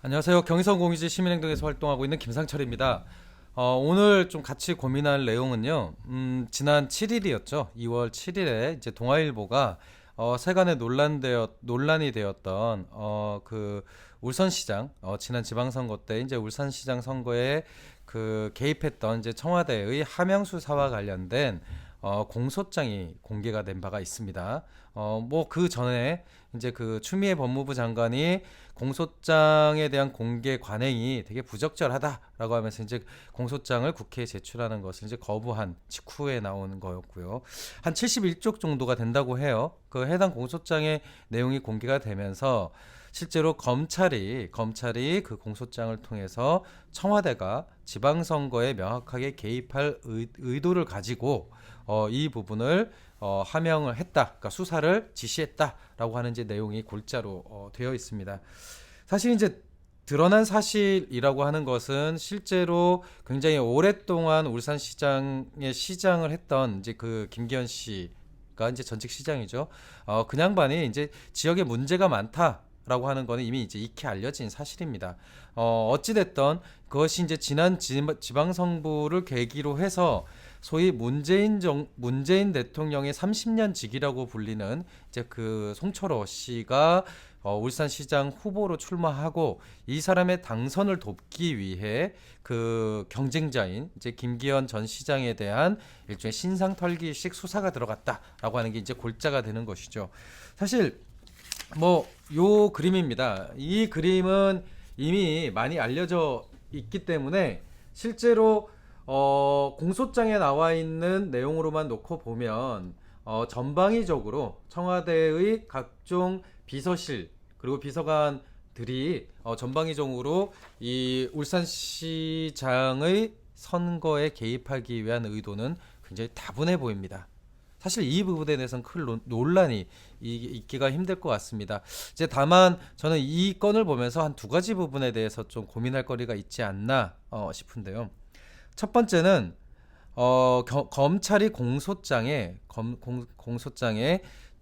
안녕하세요. 경의선 공유지 시민행동에서 활동하고 있는 김상철입니다. 오늘 좀 같이 고민할 내용은요. 지난 7일이었죠. 2월 7일에 이제 동아일보가 세간에 논란이 되었던 그 울산시장 지난 지방선거 때 이제 울산시장 선거에 그 개입했던 이제 청와대의 하명 수사와 관련된 공소장이 공개가 된 바가 있습니다. 뭐 그 전에 이제 그 추미애 법무부 장관이 공소장에 대한 공개 관행이 되게 부적절하다라고 하면서 이제 공소장을 국회에 제출하는 것을 이제 거부한 직후에 나오는 거였고요. 한 71쪽 정도가 된다고 해요. 그 해당 공소장의 내용이 공개가 되면서 실제로 검찰이 그 공소장을 통해서 청와대가 지방선거에 명확하게 개입할 의도를 가지고 이 부분을 하명을 했다, 그러니까 수사를 지시했다라고 하는 이제 내용이 골자로 되어 있습니다. 사실 이제 드러난 사실이라고 하는 것은 실제로 굉장히 오랫동안 울산시장의 시장을 했던 이제 그 김기현 씨가 이제 전직 시장이죠. 그 양반이 이제 지역에 문제가 많다라고 하는 거는 이미 이제 익히 알려진 사실입니다. 어찌됐던 그것이 이제 지난 지방선거를 계기로 해서 소위 문재인 대통령의 30년 직이라고 불리는 이제 그 송철호 씨가 울산시장 후보로 출마하고 이 사람의 당선을 돕기 위해 그 경쟁자인 이제 김기현 전 시장에 대한 일종의 신상털기식 수사가 들어갔다라고 하는 게 이제 골자가 되는 것이죠. 사실 뭐 요 그림입니다. 이 그림은 이미 많이 알려져 있기 때문에 실제로 공소장에 나와 있는 내용으로만 놓고 보면 전방위적으로 청와대의 각종 비서실 그리고 비서관들이 전방위적으로 이 울산시장의 선거에 개입하기 위한 의도는 굉장히 다분해 보입니다. 사실 이 부분에 대해서는 큰 논란이 있기가 힘들 것 같습니다. 이제 다만 저는 이 건을 보면서 한 두 가지 부분에 대해서 좀 고민할 거리가 있지 않나 싶은데요. 첫 번째는 검찰이 공소장에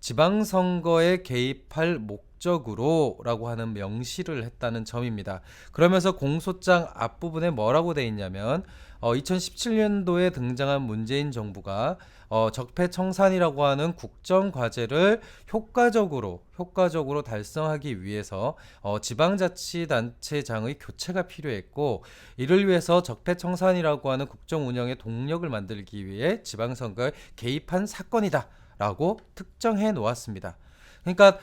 지방선거에 개입할 목적으로라고 하는 명시를 했다는 점입니다. 그러면서 공소장 앞부분에 뭐라고 돼 있냐면 2017년도에 등장한 문재인 정부가 적폐청산이라고 하는 국정 과제를 효과적으로 달성하기 위해서 지방자치단체장의 교체가 필요했고, 이를 위해서 적폐청산이라고 하는 국정 운영의 동력을 만들기 위해 지방선거에 개입한 사건이다라고 특정해 놓았습니다. 그러니까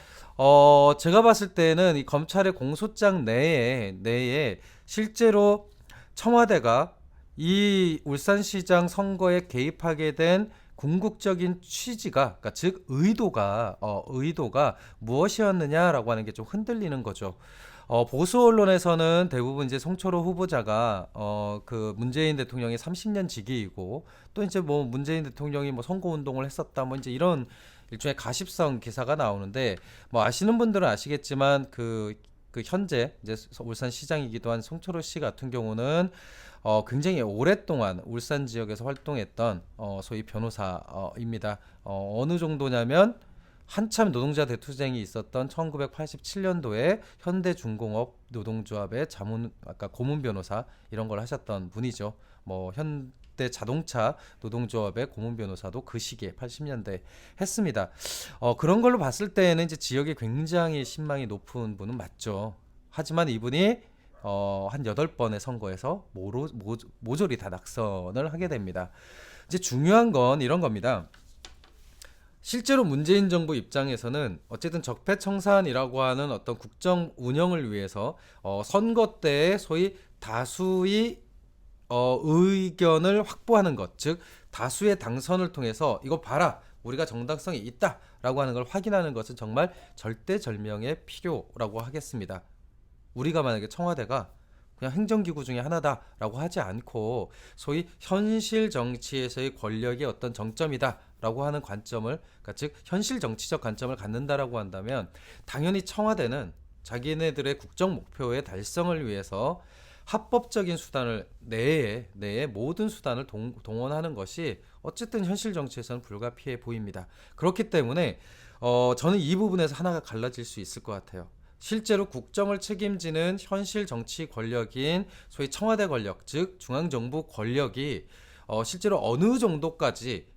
제가 봤을 때는 이 검찰의 공소장 내에 실제로 청와대가 이 울산시장 선거에 개입하게 된 궁극적인 취지가, 그러니까 즉 의도가 무엇이었느냐라고 하는 게 좀 흔들리는 거죠. 보수 언론에서는 대부분 이제 송철호 후보자가 그 문재인 대통령의 30년 지기이고, 또 이제 뭐 문재인 대통령이 뭐 선거 운동을 했었다, 뭐 이제 이런 일종의 가십성 기사가 나오는데, 뭐 아시는 분들은 아시겠지만 그 현재 이제 울산 시장이기도 한 송철호 씨 같은 경우는 굉장히 오랫동안 울산 지역에서 활동했던 소위 변호사입니다. 어느 정도냐면 한참 노동자 대투쟁이 있었던 1987년도에 현대중공업 노동조합의 아까 고문 변호사 이런 걸 하셨던 분이죠. 뭐 현대 자동차 노동조합의 고문 변호사도 그 시기에 80년대 했습니다. 그런 걸로 봤을 때는 이제 지역에 굉장히 신망이 높은 분은 맞죠. 하지만 이분이 한 8번의 선거에서 모조리 다 낙선을 하게 됩니다. 이제 중요한 건 이런 겁니다. 실제로 문재인 정부 입장에서는 어쨌든 적폐청산이라고 하는 어떤 국정 운영을 위해서 선거 때에 소위 다수의 의견을 확보하는 것, 즉 다수의 당선을 통해서 이거 봐라, 우리가 정당성이 있다라고 하는 걸 확인하는 것은 정말 절대절명의 필요라고 하겠습니다. 우리가 만약에 청와대가 그냥 행정기구 중에 하나다라고 하지 않고 소위 현실 정치에서의 권력의 어떤 정점이다라고 하는 관점을, 그러니까 즉 현실 정치적 관점을 갖는다라고 한다면 당연히 청와대는 자기네들의 국정 목표의 달성을 위해서 합법적인 수단을 내에 모든 수단을 동원하는 것이 어쨌든 현실 정치에서는 불가피해 보입니다. 그렇기 때문에 저는 이 부분에서 하나가 갈라질 수 있을 것 같아요. 실제로 국정을 책임지는 현실 정치 권력인 소위 청와대 권력, 즉 중앙정부 권력이 실제로 어느 정도까지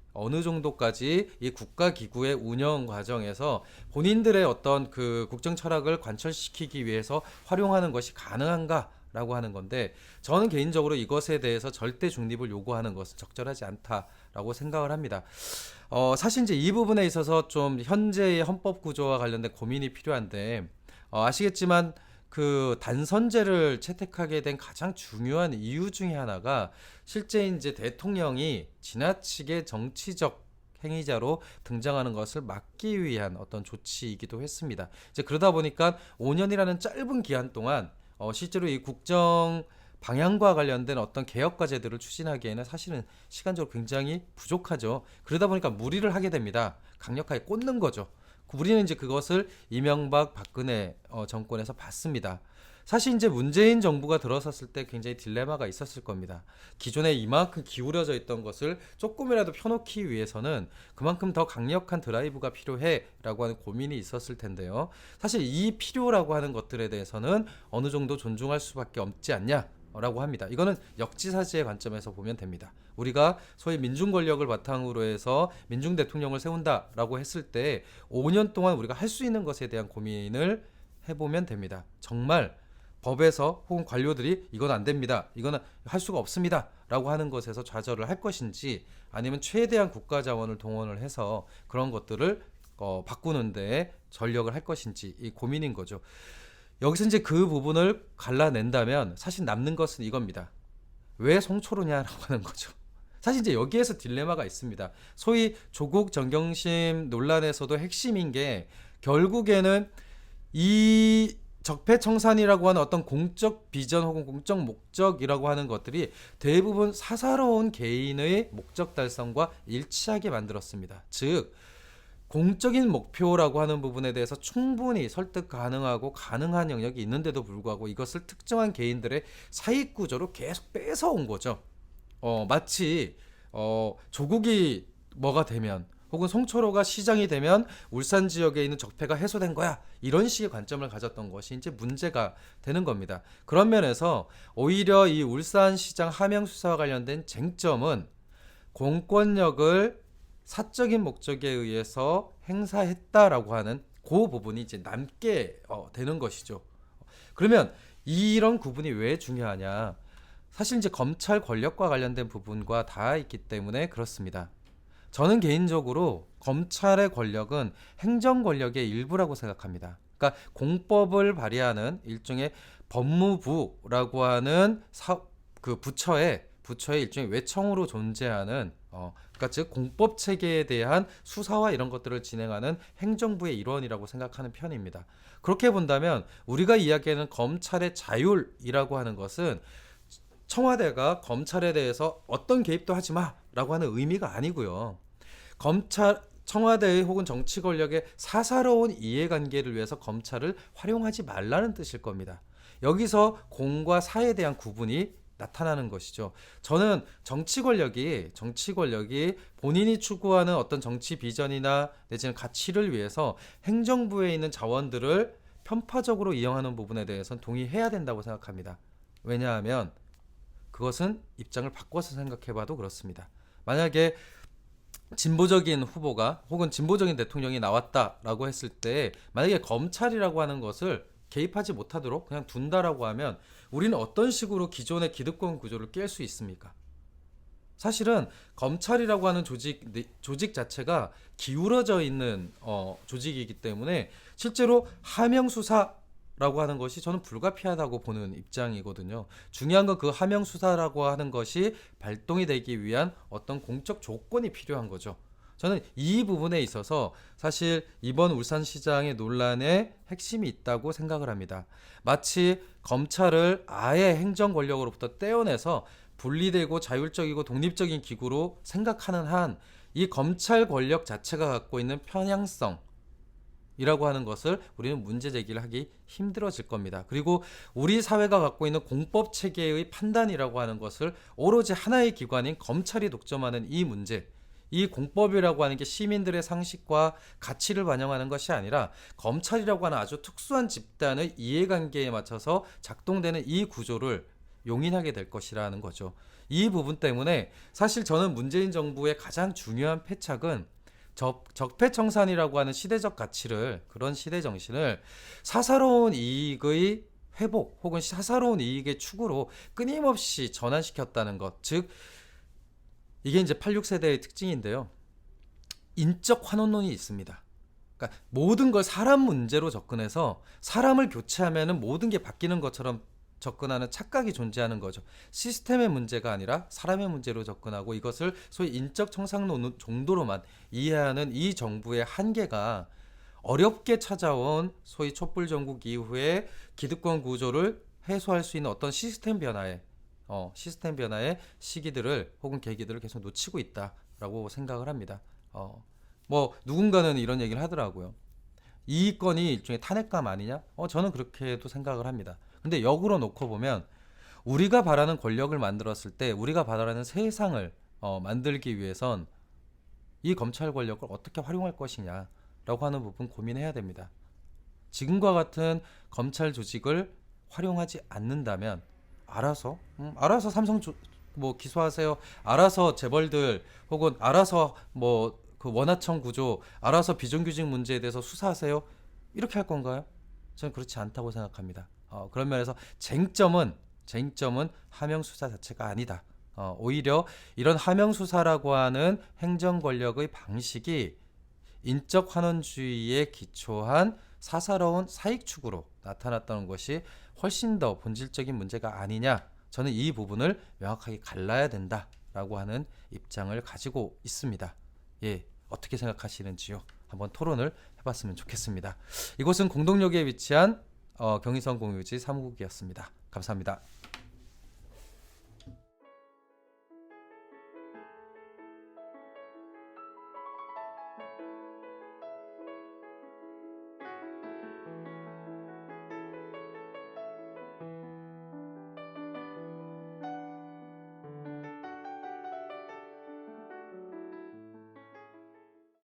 이 국가기구의 운영 과정에서 본인들의 어떤 그 국정 철학을 관철시키기 위해서 활용하는 것이 가능한가라고 하는 건데, 저는 개인적으로 이것에 대해서 절대 중립을 요구하는 것은 적절하지 않다라고 생각을 합니다. 사실 이제 이 부분에 있어서 좀 현재의 헌법 구조와 관련된 고민이 필요한데, 아시겠지만 그 단선제를 채택하게 된 가장 중요한 이유 중에 하나가 실제 이제 대통령이 지나치게 정치적 행위자로 등장하는 것을 막기 위한 어떤 조치이기도 했습니다. 이제 그러다 보니까 5년이라는 짧은 기한 동안 실제로 이 국정 방향과 관련된 어떤 개혁 과제들을 추진하기에는 사실은 시간적으로 굉장히 부족하죠. 그러다 보니까 무리를 하게 됩니다. 강력하게 꽂는 거죠. 우리는 이제 그것을 이명박 박근혜 정권에서 봤습니다. 사실 이제 문재인 정부가 들어섰을 때 굉장히 딜레마가 있었을 겁니다. 기존에 이만큼 기울어져 있던 것을 조금이라도 펴놓기 위해서는 그만큼 더 강력한 드라이브가 필요해라고 하는 고민이 있었을 텐데요. 사실 이 필요라고 하는 것들에 대해서는 어느 정도 존중할 수밖에 없지 않냐? 라고 합니다. 이거는 역지사지의 관점에서 보면 됩니다. 우리가 소위 민중 권력을 바탕으로 해서 민중 대통령을 세운다라고 했을 때 5년 동안 우리가 할 수 있는 것에 대한 고민을 해보면 됩니다. 정말 법에서 혹은 관료들이 이건 안 됩니다, 이거는 할 수가 없습니다 라고 하는 것에서 좌절을 할 것인지, 아니면 최대한 국가 자원을 동원을 해서 그런 것들을 바꾸는 데 전력을 할 것인지, 이 고민인 거죠. 여기서 이제 그 부분을 갈라낸다면 사실 남는 것은 이겁니다. 왜 송초로냐라고 하는 거죠. 사실 이제 여기에서 딜레마가 있습니다. 소위 조국 정경심 논란에서도 핵심인 게, 결국에는 이 적폐청산이라고 하는 어떤 공적 비전 혹은 공적 목적이라고 하는 것들이 대부분 사사로운 개인의 목적 달성과 일치하게 만들었습니다. 즉 공적인 목표라고 하는 부분에 대해서 충분히 설득 가능하고 가능한 영역이 있는데도 불구하고 이것을 특정한 개인들의 사익 구조로 계속 뺏어온 거죠. 마치 조국이 뭐가 되면 혹은 송철호가 시장이 되면 울산 지역에 있는 적폐가 해소된 거야, 이런 식의 관점을 가졌던 것이 이제 문제가 되는 겁니다. 그런 면에서 오히려 이 울산시장 하명 수사와 관련된 쟁점은 공권력을 사적인 목적에 의해서 행사했다라고 하는 그 부분이 이제 남게 되는 것이죠. 그러면 이런 구분이 왜 중요하냐? 사실 이제 검찰 권력과 관련된 부분과 다 있기 때문에 그렇습니다. 저는 개인적으로 검찰의 권력은 행정 권력의 일부라고 생각합니다. 그러니까 공법을 발의하는 일종의 법무부라고 하는 그 부처의 일종의 외청으로 존재하는 그러니까 즉 공법 체계에 대한 수사와 이런 것들을 진행하는 행정부의 일원이라고 생각하는 편입니다. 그렇게 본다면 우리가 이야기하는 검찰의 자율이라고 하는 것은 청와대가 검찰에 대해서 어떤 개입도 하지 마라고 하는 의미가 아니고요. 청와대의 혹은 정치 권력의 사사로운 이해관계를 위해서 검찰을 활용하지 말라는 뜻일 겁니다. 여기서 공과 사에 대한 구분이 나타나는 것이죠. 저는 정치 권력이 본인이 추구하는 어떤 정치 비전이나 내지는 가치를 위해서 행정부에 있는 자원들을 편파적으로 이용하는 부분에 대해서는 동의해야 된다고 생각합니다. 왜냐하면 그것은 입장을 바꿔서 생각해봐도 그렇습니다. 만약에 진보적인 후보가 혹은 진보적인 대통령이 나왔다라고 했을 때, 만약에 검찰이라고 하는 것을 개입하지 못하도록 그냥 둔다라고 하면 우리는 어떤 식으로 기존의 기득권 구조를 깰 수 있습니까? 사실은 검찰이라고 하는 조직 자체가 기울어져 있는 조직이기 때문에 실제로 하명 수사라고 하는 것이 저는 불가피하다고 보는 입장이거든요. 중요한 건 그 하명 수사라고 하는 것이 발동이 되기 위한 어떤 공적 조건이 필요한 거죠. 저는 이 부분에 있어서 사실 이번 울산시장의 논란에 핵심이 있다고 생각을 합니다. 마치 검찰을 아예 행정 권력으로부터 떼어내서 분리되고 자율적이고 독립적인 기구로 생각하는 한 이 검찰 권력 자체가 갖고 있는 편향성이라고 하는 것을 우리는 문제 제기를 하기 힘들어질 겁니다. 그리고 우리 사회가 갖고 있는 공법 체계의 판단이라고 하는 것을 오로지 하나의 기관인 검찰이 독점하는 이 문제, 이 공법이라고 하는 게 시민들의 상식과 가치를 반영하는 것이 아니라 검찰이라고 하는 아주 특수한 집단의 이해관계에 맞춰서 작동되는 이 구조를 용인하게 될 것이라는 거죠. 이 부분 때문에 사실 저는 문재인 정부의 가장 중요한 패착은 적폐청산이라고 하는 시대적 가치를, 그런 시대 정신을 사사로운 이익의 회복 혹은 사사로운 이익의 추구로 끊임없이 전환시켰다는 것. 즉 이게 이제 86세대의 특징인데요. 인적 환원론이 있습니다. 그러니까 모든 걸 사람 문제로 접근해서 사람을 교체하면은 모든 게 바뀌는 것처럼 접근하는 착각이 존재하는 거죠. 시스템의 문제가 아니라 사람의 문제로 접근하고 이것을 소위 인적 청산론 정도로만 이해하는 이 정부의 한계가 어렵게 찾아온 소위 촛불 전국 이후에 기득권 구조를 해소할 수 있는 어떤 시스템 변화의 시기들을 혹은 계기들을 계속 놓치고 있다라고 생각을 합니다. 뭐 누군가는 이런 얘기를 하더라고요. 이 건이 일종의 탄핵감 아니냐? 저는 그렇게도 생각을 합니다. 근데 역으로 놓고 보면 우리가 바라는 권력을 만들었을 때 우리가 바라는 세상을 만들기 위해선 이 검찰 권력을 어떻게 활용할 것이냐라고 하는 부분 고민해야 됩니다. 지금과 같은 검찰 조직을 활용하지 않는다면 알아서 뭐 기소하세요. 알아서 재벌들 혹은 알아서 뭐 그 원하청 구조, 알아서 비정규직 문제에 대해서 수사하세요. 이렇게 할 건가요? 저는 그렇지 않다고 생각합니다. 그런 면에서 쟁점은 하명 수사 자체가 아니다. 오히려 이런 하명 수사라고 하는 행정 권력의 방식이 인적 환원주의에 기초한 사사로운 사익 추구로 나타났다는 것이 훨씬 더 본질적인 문제가 아니냐. 저는 이 부분을 명확하게 갈라야 된다라고 하는 입장을 가지고 있습니다. 예, 어떻게 생각하시는지요? 한번 토론을 해봤으면 좋겠습니다. 이곳은 공동역에 위치한 경의선 공유지 사무국이었습니다. 감사합니다.